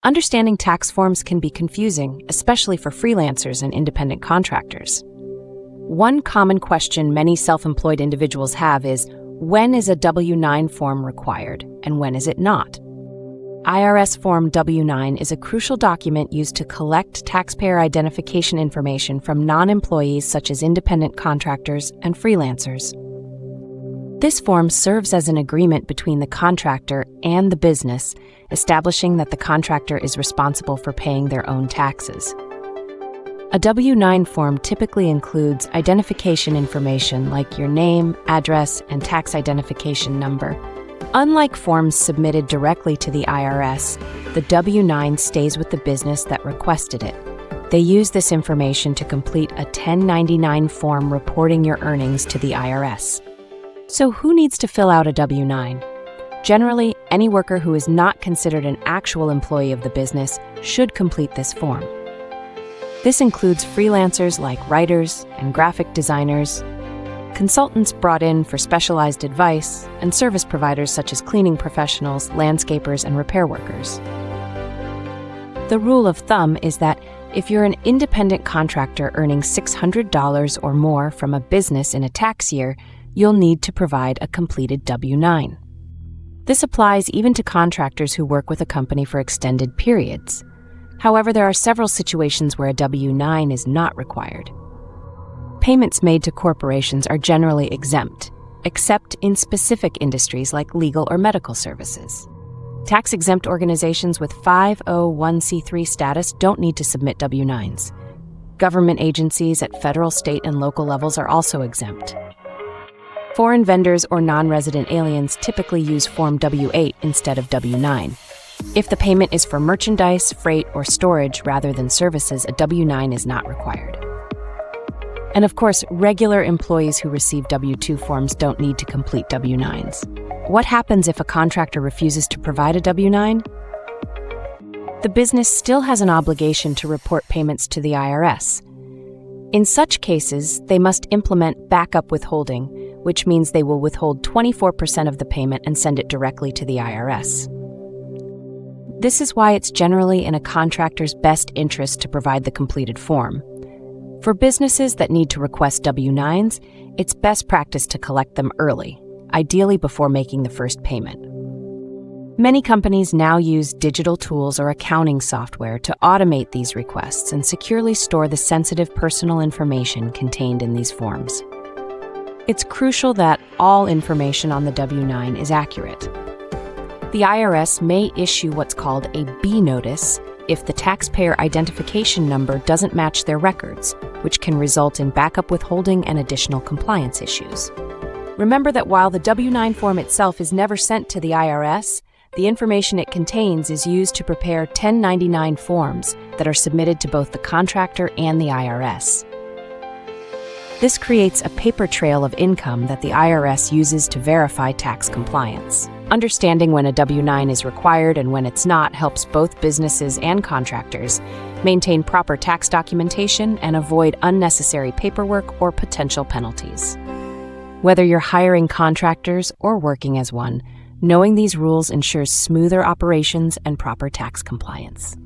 Understanding tax forms can be confusing, especially for freelancers and independent contractors. One common question many self-employed individuals have is, when is a W-9 form required and when is it not? IRS Form W-9 is a crucial document used to collect taxpayer identification information from non-employees such as independent contractors and freelancers. This form serves as an agreement between the contractor and the business, establishing that the contractor is responsible for paying their own taxes. A W-9 form typically includes identification information like your name, address, and tax identification number. Unlike forms submitted directly to the IRS, the W-9 stays with the business that requested it. They use this information to complete a 1099 form reporting your earnings to the IRS. So who needs to fill out a W-9? Generally, any worker who is not considered an actual employee of the business should complete this form. This includes freelancers like writers and graphic designers, consultants brought in for specialized advice, and service providers such as cleaning professionals, landscapers, and repair workers. The rule of thumb is that if you're an independent contractor earning $600 or more from a business in a tax year, you'll need to provide a completed W-9. This applies even to contractors who work with a company for extended periods. However, there are several situations where a W-9 is not required. Payments made to corporations are generally exempt, except in specific industries like legal or medical services. Tax-exempt organizations with 501c3 status don't need to submit W-9s. Government agencies at federal, state, and local levels are also exempt. Foreign vendors or non-resident aliens typically use Form W-8 instead of W-9. If the payment is for merchandise, freight, or storage rather than services, a W-9 is not required. And of course, regular employees who receive W-2 forms don't need to complete W-9s. What happens if a contractor refuses to provide a W-9? The business still has an obligation to report payments to the IRS. In such cases, they must implement backup withholding, which means they will withhold 24% of the payment and send it directly to the IRS. This is why it's generally in a contractor's best interest to provide the completed form. For businesses that need to request W-9s, it's best practice to collect them early, ideally before making the first payment. Many companies now use digital tools or accounting software to automate these requests and securely store the sensitive personal information contained in these forms. It's crucial that all information on the W-9 is accurate. The IRS may issue what's called a B notice if the taxpayer identification number doesn't match their records, which can result in backup withholding and additional compliance issues. Remember that while the W-9 form itself is never sent to the IRS, the information it contains is used to prepare 1099 forms that are submitted to both the contractor and the IRS. This creates a paper trail of income that the IRS uses to verify tax compliance. Understanding when a W-9 is required and when it's not helps both businesses and contractors maintain proper tax documentation and avoid unnecessary paperwork or potential penalties. Whether you're hiring contractors or working as one, knowing these rules ensures smoother operations and proper tax compliance.